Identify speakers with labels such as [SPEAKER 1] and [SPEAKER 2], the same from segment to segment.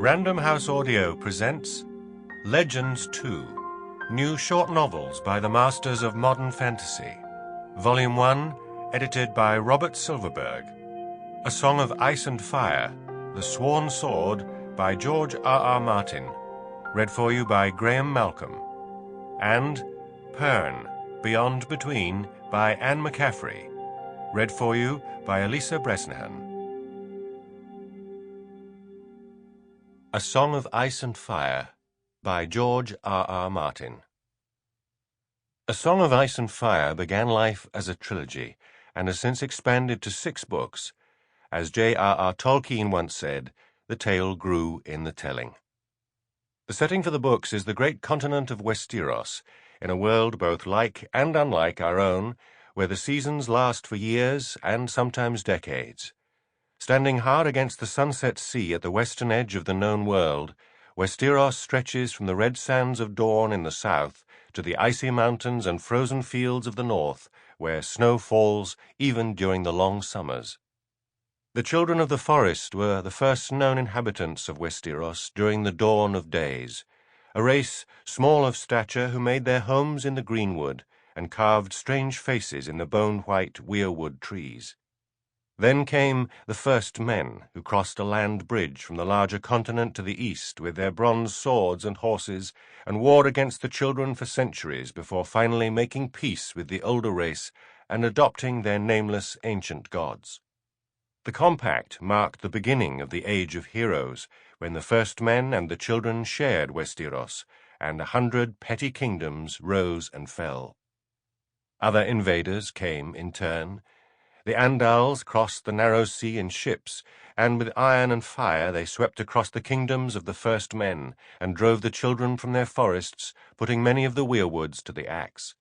[SPEAKER 1] Random House Audio presents Legends 2, new short novels by the masters of modern fantasy. Volume 1, edited by Robert Silverberg. A Song of Ice and Fire, The Sworn Sword by George R.R. Martin, read for you by Graeme Malcolm. And Pern, Beyond Between by Anne McCaffrey, read for you by Alyssa Bresnahan. A Song of Ice and Fire by George R.R. Martin. A Song of Ice and Fire began life as a trilogy and has since expanded to 6 books. As J.R.R. Tolkien once said, the tale grew in the telling. The setting for the books is the great continent of Westeros, in a world both like and unlike our own, where the seasons last for years and sometimes decades. Standing hard against the sunset sea at the western edge of the known world, Westeros stretches from the red sands of Dorne in the south to the icy mountains and frozen fields of the north, where snow falls even during the long summers. The children of the forest were the first known inhabitants of Westeros during the dawn of days, a race small of stature who made their homes in the greenwood and carved strange faces in the bone-white weirwood trees. Then came the first men, who crossed a land bridge from the larger continent to the east with their bronze swords and horses, and warred against the children for centuries before finally making peace with the older race and adopting their nameless ancient gods. The compact marked the beginning of the Age of Heroes, when the first men and the children shared Westeros, and 100 petty kingdoms rose and fell. Other invaders came in turn. The Andals crossed the narrow sea in ships, and with iron and fire they swept across the kingdoms of the first men, and drove the children from their forests, putting many of the weirwoods to the axe.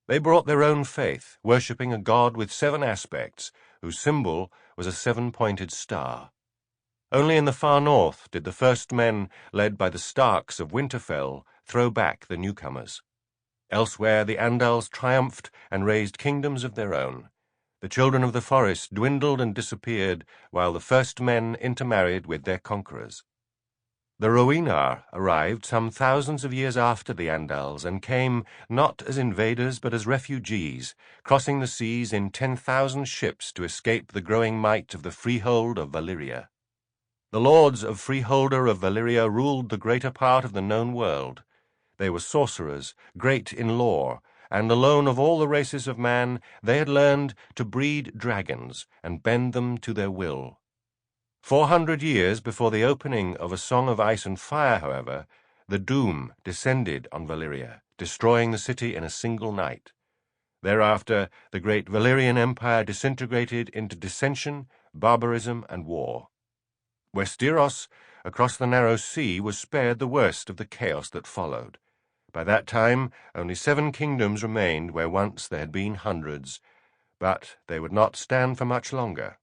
[SPEAKER 1] They brought their own faith, worshipping a god with 7 aspects, whose symbol was a 7-pointed star. Only in the far north did the first men, led by the Starks of Winterfell, throw back the newcomers. Elsewhere the Andals triumphed and raised kingdoms of their own. The children of the forest dwindled and disappeared, while the first men intermarried with their conquerors. The Rhoynar arrived some thousands of years after the Andals and came not as invaders but as refugees, crossing the seas in 10,000 ships to escape the growing might of the freehold of Valyria. The lords of Freeholder of Valyria ruled the greater part of the known world. They were sorcerers, great in lore, and alone of all the races of man they had learned to breed dragons and bend them to their will. 400 years before the opening of A Song of Ice and Fire, however, the doom descended on Valyria, destroying the city in a single night. Thereafter, the great Valyrian Empire disintegrated into dissension, barbarism, and war. Westeros, across the narrow sea, was spared the worst of the chaos that followed. By that time, only 7 kingdoms remained where once there had been hundreds, but they would not stand for much longer.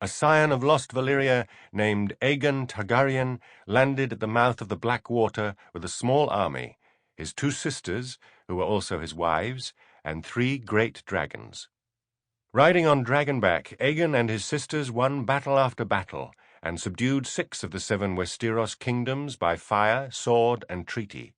[SPEAKER 1] A scion of lost Valyria named Aegon Targaryen landed at the mouth of the Black Water with a small army, his 2 sisters, who were also his wives, and 3 great dragons. Riding on dragonback, Aegon and his sisters won battle after battle, and subdued 6 of the 7 Westeros kingdoms by fire, sword, and treaty.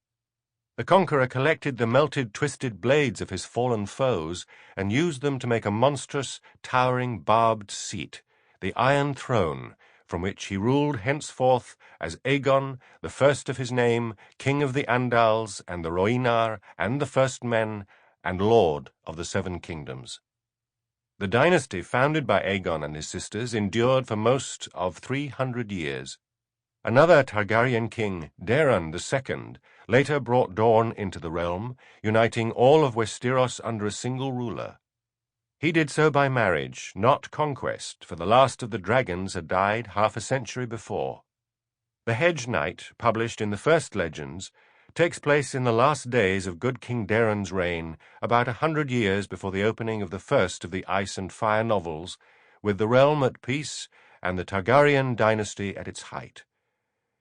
[SPEAKER 1] The conqueror collected the melted, twisted blades of his fallen foes and used them to make a monstrous, towering, barbed seat, the Iron Throne, from which he ruled henceforth as Aegon, the first of his name, king of the Andals and the Rhoynar and the first men, and lord of the 7 kingdoms. The dynasty founded by Aegon and his sisters endured for most of 300 years. Another Targaryen king, Daeron II, later brought Dorne into the realm, uniting all of Westeros under a single ruler. He did so by marriage, not conquest, for the last of the dragons had died half a century before. The Hedge Knight, published in the first legends, takes place in the last days of good King Daeron's reign, about 100 years before the opening of the first of the Ice and Fire novels, with the realm at peace and the Targaryen dynasty at its height.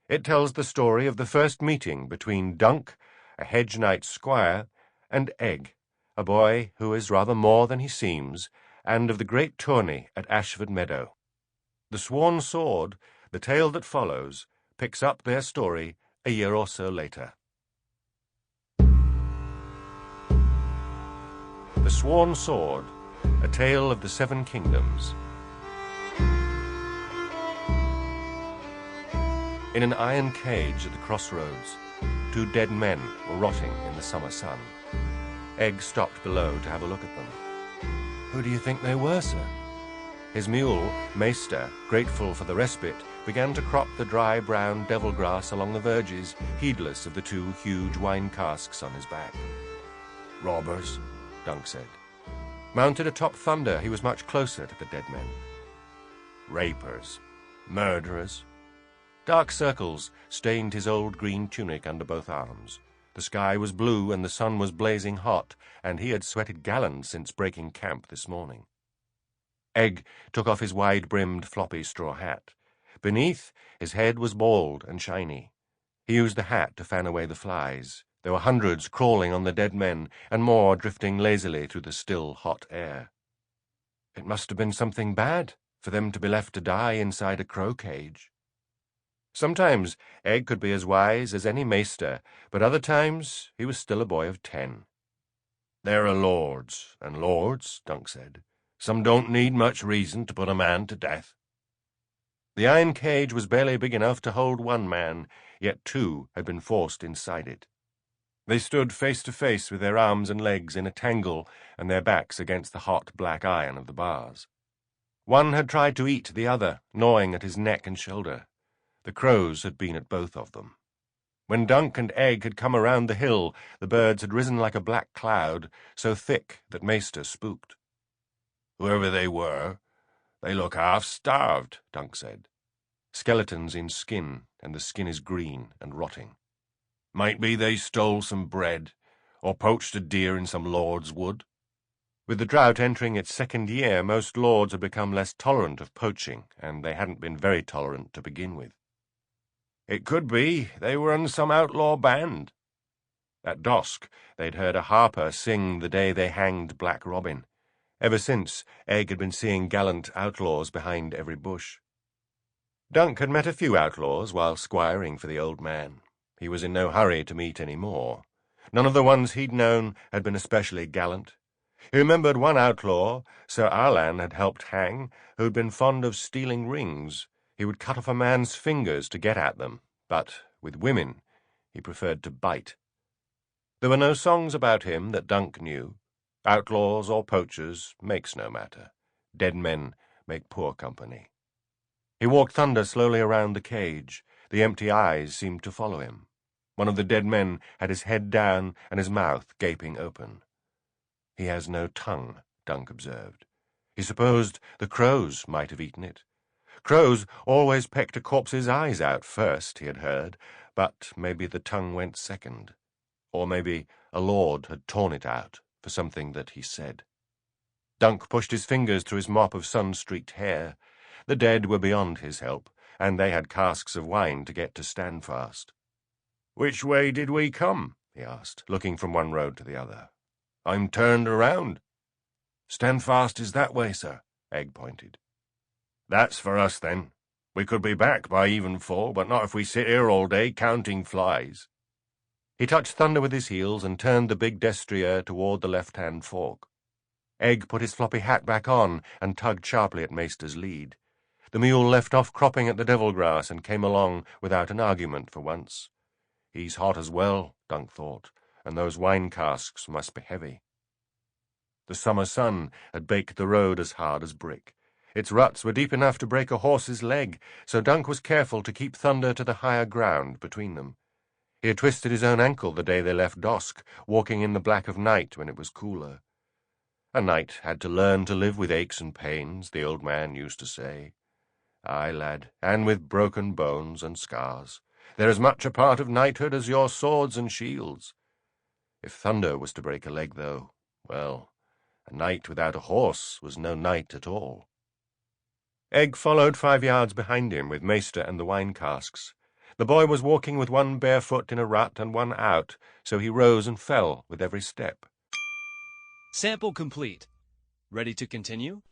[SPEAKER 1] It tells the story of the first meeting between Dunk, a Hedge Knight's squire, and Egg, a boy who is rather more than he seems, and of the great tourney at Ashford Meadow. The Sworn Sword, the tale that follows, picks up their story a year or so later. The Sworn Sword, A Tale of the Seven Kingdoms. In an iron cage at the crossroads, 2 dead men were rotting in the summer sun. Egg stopped below to have a look at them. "Who do you think they were, sir?" His mule, Maester, grateful for the respite, began to crop the dry brown devil grass along the verges, heedless of the 2 huge wine casks on his back. "Robbers," Dunk said. Mounted atop Thunder, he was much closer to the dead men. "Rapers. Murderers." Dark circles stained his old green tunic under both arms. The sky was blue and the sun was blazing hot, and he had sweated gallons since breaking camp this morning. Egg took off his wide-brimmed floppy straw hat. Beneath, his head was bald and shiny. He used the hat to fan away the flies. There were hundreds crawling on the dead men, and more drifting lazily through the still, hot air. It must have been something bad for them to be left to die inside a crow cage. Sometimes Egg could be as wise as any maester, but other times he was still a boy of 10. "There are lords and lords," Dunk said. "Some don't need much reason to put a man to death." The iron cage was barely big enough to hold 1 man, yet 2 had been forced inside it. They stood face to face with their arms and legs in a tangle and their backs against the hot black iron of the bars. One had tried to eat the other, gnawing at his neck and shoulder. The crows had been at both of them. When Dunk and Egg had come around the hill, the birds had risen like a black cloud, so thick that Maester spooked. "Whoever they were, they look half-starved," Dunk said. "Skeletons in skin, and the skin is green and rotting. Might be they stole some bread, or poached a deer in some lord's wood." With the drought entering its 2nd year, most lords had become less tolerant of poaching, and they hadn't been very tolerant to begin with. "It could be they were in some outlaw band." At dusk, they'd heard a harper sing the day they hanged Black Robin. Ever since, Egg had been seeing gallant outlaws behind every bush. Dunk had met a few outlaws while squiring for the old man. He was in no hurry to meet any more. None of the ones he'd known had been especially gallant. He remembered one outlaw, Sir Arlan had helped hang, who'd been fond of stealing rings. He would cut off a man's fingers to get at them, but with women he preferred to bite. There were no songs about him that Dunk knew. Outlaws or poachers makes no matter. Dead men make poor company. He walked Thunder slowly around the cage. The empty eyes seemed to follow him. One of the dead men had his head down and his mouth gaping open. "He has no tongue," Dunk observed. He supposed the crows might have eaten it. Crows always pecked a corpse's eyes out first, he had heard, but maybe the tongue went second. Or maybe a lord had torn it out for something that he said. Dunk pushed his fingers through his mop of sun-streaked hair. The dead were beyond his help, and they had casks of wine to get to Standfast. "Which way did we come?" he asked, looking from one road to the other. "I'm turned around." "Standfast is that way, sir," Egg pointed. "That's for us, then. We could be back by evenfall, but not if we sit here all day counting flies." He touched Thunder with his heels and turned the big destrier toward the left-hand fork. Egg put his floppy hat back on and tugged sharply at Maester's lead. The mule left off cropping at the devil grass and came along without an argument for once. He's hot as well, Dunk thought, and those wine casks must be heavy. The summer sun had baked the road as hard as brick. Its ruts were deep enough to break a horse's leg, so Dunk was careful to keep Thunder to the higher ground between them. He had twisted his own ankle the day they left Dosk, walking in the black of night when it was cooler. A knight had to learn to live with aches and pains, the old man used to say. Aye, lad, and with broken bones and scars. They're as much a part of knighthood as your swords and shields. If Thunder was to break a leg, though, well, a knight without a horse was no knight at all. Egg followed 5 yards behind him with Maester and the wine casks. The boy was walking with one bare foot in a rut and one out, so he rose and fell with every step.
[SPEAKER 2] Sample complete. Ready to continue?